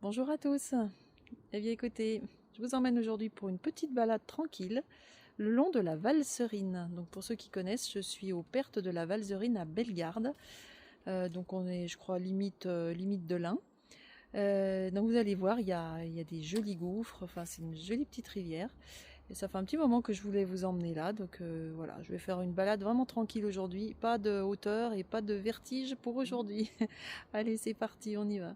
Bonjour à tous. Eh bien écoutez, je vous emmène aujourd'hui pour une petite balade tranquille le long de la Valserine. Donc pour ceux qui connaissent, je suis aux pertes de la Valserine à Bellegarde. Donc on est, je crois, limite de l'Ain. Donc vous allez voir, il y a des jolis gouffres, enfin c'est une jolie petite rivière. Et ça fait un petit moment que je voulais vous emmener là, donc voilà, je vais faire une balade vraiment tranquille aujourd'hui. Pas de hauteur et pas de vertige pour aujourd'hui. Allez, c'est parti, on y va.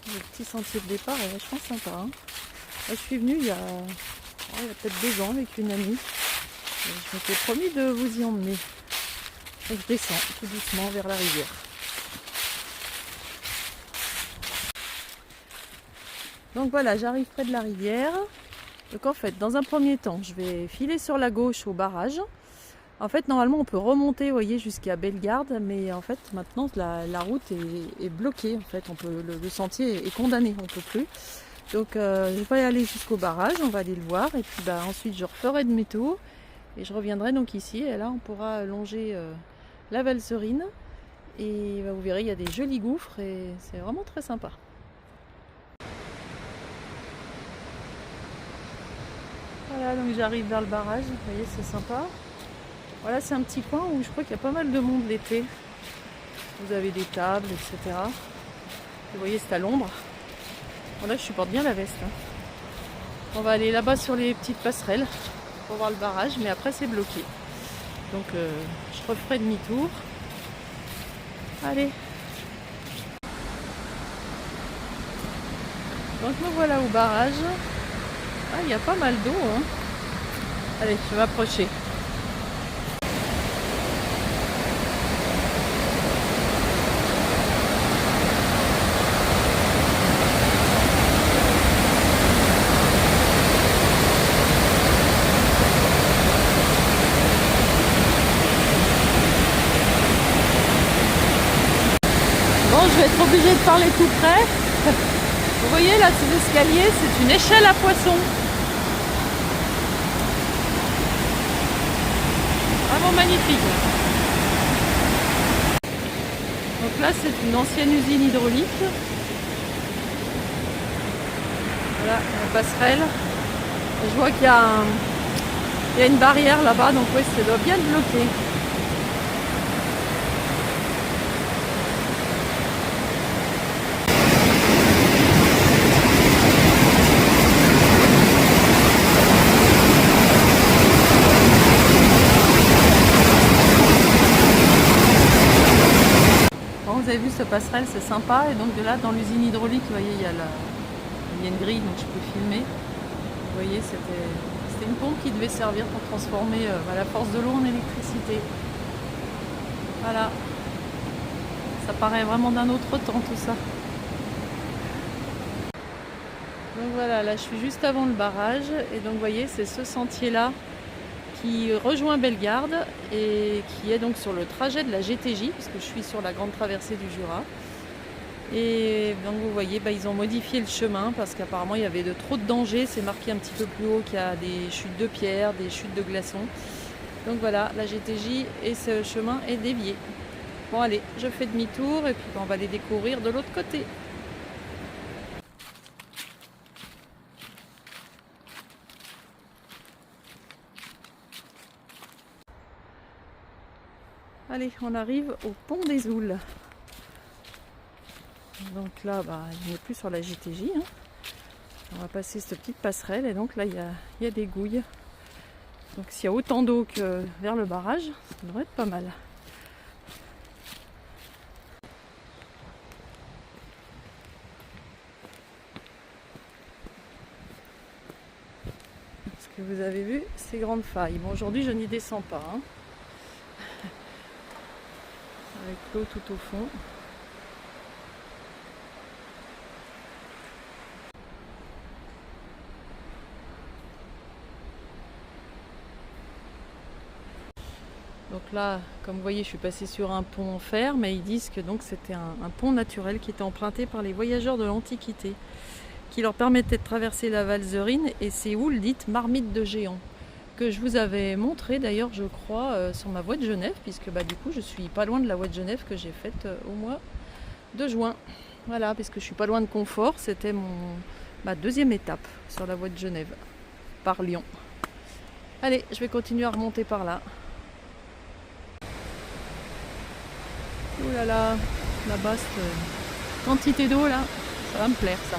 Le petit sentier de départ est vachement sympa. Hein. Là, je suis venue il y a peut-être 2 ans avec une amie. Et je m'étais promis de vous y emmener. Et je descends tout doucement vers la rivière. Donc voilà, j'arrive près de la rivière. Donc en fait, dans un premier temps, je vais filer sur la gauche au barrage. En fait, normalement, on peut remonter, vous voyez, jusqu'à Bellegarde, mais en fait, maintenant, la route est bloquée. En fait, le sentier est condamné, on ne peut plus. Donc, je vais aller jusqu'au barrage, on va aller le voir, et puis ensuite, je referai demi-tour, et je reviendrai donc ici, et là, on pourra longer la Valserine, et vous verrez, il y a des jolis gouffres, et c'est vraiment très sympa. Voilà, donc j'arrive vers le barrage, vous voyez, c'est sympa. Voilà, c'est un petit coin où je crois qu'il y a pas mal de monde l'été. Vous avez des tables, etc. Vous voyez, c'est à l'ombre. Voilà, je supporte bien la veste. Hein. On va aller là-bas sur les petites passerelles pour voir le barrage, mais après c'est bloqué. Donc je referai demi-tour. Allez. Donc me voilà au barrage. Ah, il y a pas mal d'eau. Hein. Allez, je vais m'approcher. Bon, je vais être obligée de parler tout près. Vous voyez là, ces escaliers, c'est une échelle à poissons. Vraiment magnifique. Donc là, c'est une ancienne usine hydraulique. Voilà, la passerelle. Et je vois qu'il y a une barrière là-bas, donc oui, ça doit bien être bloqué. Vous avez vu ce passerelle, c'est sympa. Et donc de là, dans l'usine hydraulique, vous voyez, il y a une grille, donc je peux filmer. Vous voyez, c'était une pompe qui devait servir pour transformer la force de l'eau en électricité. Voilà. Ça paraît vraiment d'un autre temps tout ça. Donc voilà, là je suis juste avant le barrage. Et donc vous voyez, c'est ce sentier-là qui rejoint Bellegarde et qui est donc sur le trajet de la GTJ, parce que je suis sur la grande traversée du Jura. Et donc vous voyez, ils ont modifié le chemin parce qu'apparemment il y avait trop de dangers. C'est marqué un petit peu plus haut qu'il y a des chutes de pierre, des chutes de glaçons. Donc voilà, la GTJ et ce chemin est dévié. Bon allez, je fais demi-tour et puis on va aller découvrir de l'autre côté. Allez, on arrive au pont des Oules. Donc là, il n'est plus sur la GTJ. Hein. On va passer cette petite passerelle et donc là, il y a des gouilles. Donc s'il y a autant d'eau que vers le barrage, ça devrait être pas mal. Ce que vous avez vu, ces grandes failles. Bon, aujourd'hui, je n'y descends pas. Hein. Avec l'eau tout au fond. Donc là, comme vous voyez, je suis passée sur un pont en fer, mais ils disent que donc c'était un pont naturel qui était emprunté par les voyageurs de l'Antiquité. qui leur permettait de traverser la Valzerine et Séoul, dite marmite de géant, que je vous avais montré d'ailleurs, je crois, sur ma voie de Genève, puisque du coup je suis pas loin de la voie de Genève que j'ai faite au mois de juin. Voilà, parce que je suis pas loin de Confort, c'était ma deuxième étape sur la voie de Genève, par Lyon. Allez, je vais continuer à remonter par là. Ouh là là, là-bas, cette quantité d'eau là, ça va me plaire ça.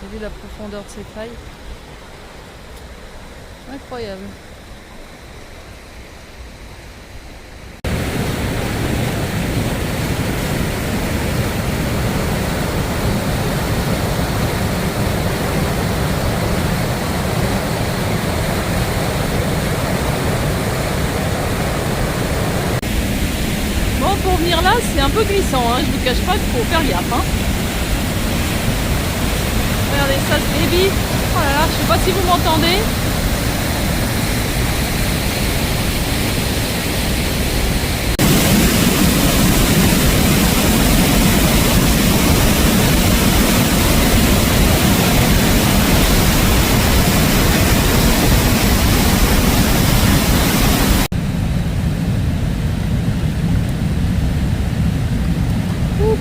Vous avez vu la profondeur de ces failles? Incroyable. Bon, pour venir là, c'est un peu glissant, hein. Je vous cache pas qu'il faut faire gaffe. Hein. Regardez ça, ce baby. Oh là là, je sais pas si vous m'entendez.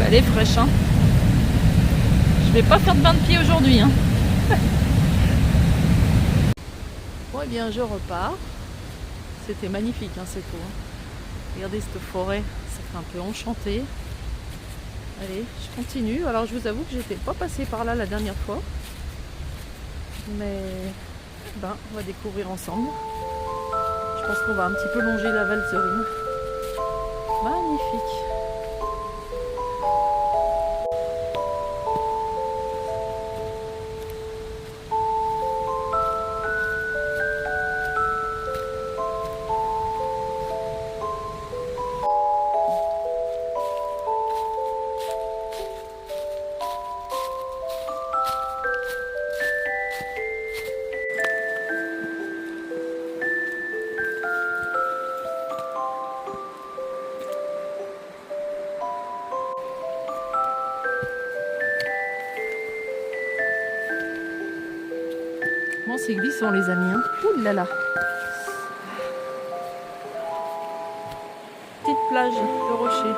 Elle est fraîche, hein. Je vais pas faire de bain de pied aujourd'hui, hein. Bon, et bien je repars. C'était magnifique, hein, cette eau. Hein. Regardez cette forêt, ça fait un peu enchanté. Allez, je continue. Alors je vous avoue que j'étais pas passée par là la dernière fois, mais on va découvrir ensemble. Je pense qu'on va un petit peu longer la Valzerine. Magnifique. Bon, c'est glissant les amis. Hein. Ouh là là. Petite plage de rochers.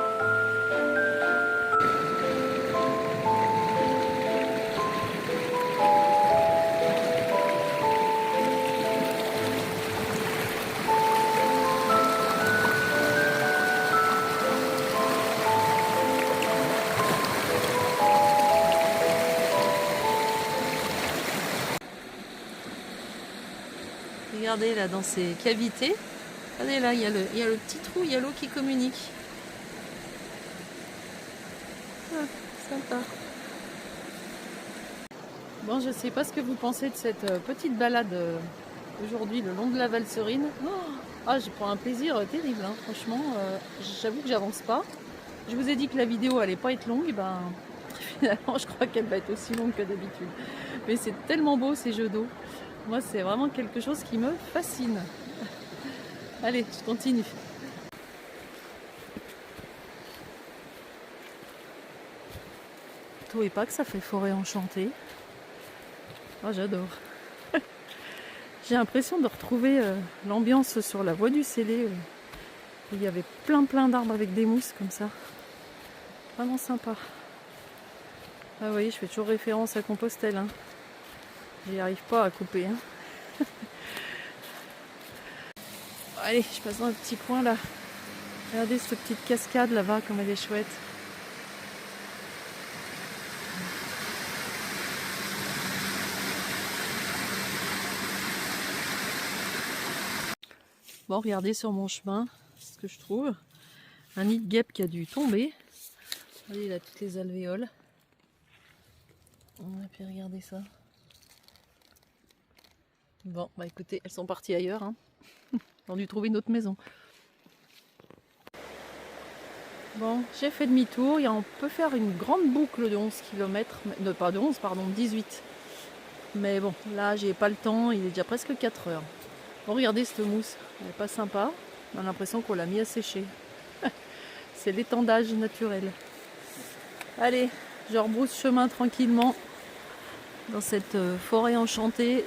Regardez là dans ces cavités. Regardez là, il y a le petit trou, il y a l'eau qui communique. Ah, sympa. Bon, je sais pas ce que vous pensez de cette petite balade aujourd'hui le long de la Valzerine. Je prends un plaisir terrible, hein. Franchement, j'avoue que j'avance pas. Je vous ai dit que la vidéo allait pas être longue, finalement je crois qu'elle va être aussi longue que d'habitude. Mais c'est tellement beau ces jeux d'eau. Moi, c'est vraiment quelque chose qui me fascine. Allez, je continue. Vous trouvez pas que ça fait forêt enchantée? Oh, j'adore. J'ai l'impression de retrouver l'ambiance sur la voie du Célé. Où il y avait plein d'arbres avec des mousses comme ça. Vraiment sympa. Ah, vous voyez, je fais toujours référence à Compostelle. Hein. J'y arrive pas à couper. Hein. Allez, je passe dans un petit coin là. Regardez cette petite cascade là-bas, comme elle est chouette. Bon, regardez sur mon chemin, c'est ce que je trouve. Un nid de guêpe qui a dû tomber. Regardez, il a toutes les alvéoles. Et puis regardez ça. Bon, écoutez, elles sont parties ailleurs. Hein. Elles ont dû trouver une autre maison. Bon, j'ai fait demi-tour. On peut faire une grande boucle de 11 km. Pas de 11, pardon, 18. Mais bon, là, j'ai pas le temps. Il est déjà presque 4 heures. Bon, regardez cette mousse. Elle n'est pas sympa. On a l'impression qu'on l'a mis à sécher. C'est l'étendage naturel. Allez, je rebrousse chemin tranquillement dans cette forêt enchantée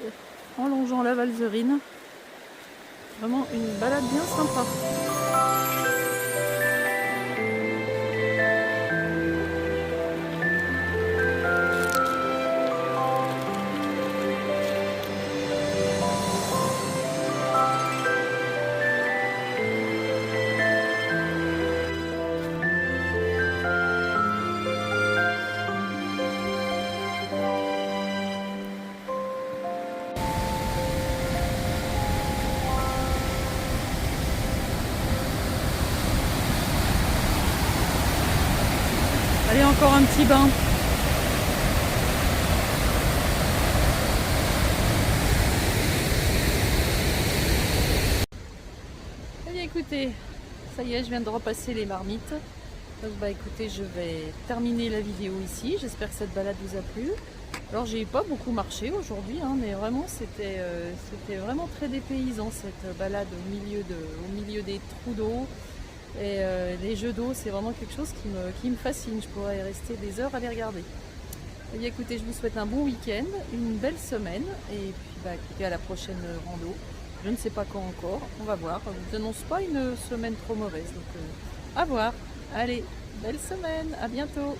en longeant la Valzerine. Vraiment une balade bien sympa. Allez, encore un petit bain. Eh bien écoutez, ça y est, je viens de repasser les marmites. Donc bah écoutez, je vais terminer la vidéo ici. J'espère que cette balade vous a plu. Alors j'ai pas beaucoup marché aujourd'hui, hein, mais vraiment c'était vraiment très dépaysant cette balade au milieu des trous d'eau. Et les jeux d'eau, c'est vraiment quelque chose qui me fascine. Je pourrais rester des heures à les regarder. Et bien écoutez, je vous souhaite un bon week-end, une belle semaine. Et puis bah écoutez, à la prochaine rando. Je ne sais pas quand encore, on va voir. Je vous annonce pas une semaine trop mauvaise. Donc à voir. Allez, belle semaine, à bientôt.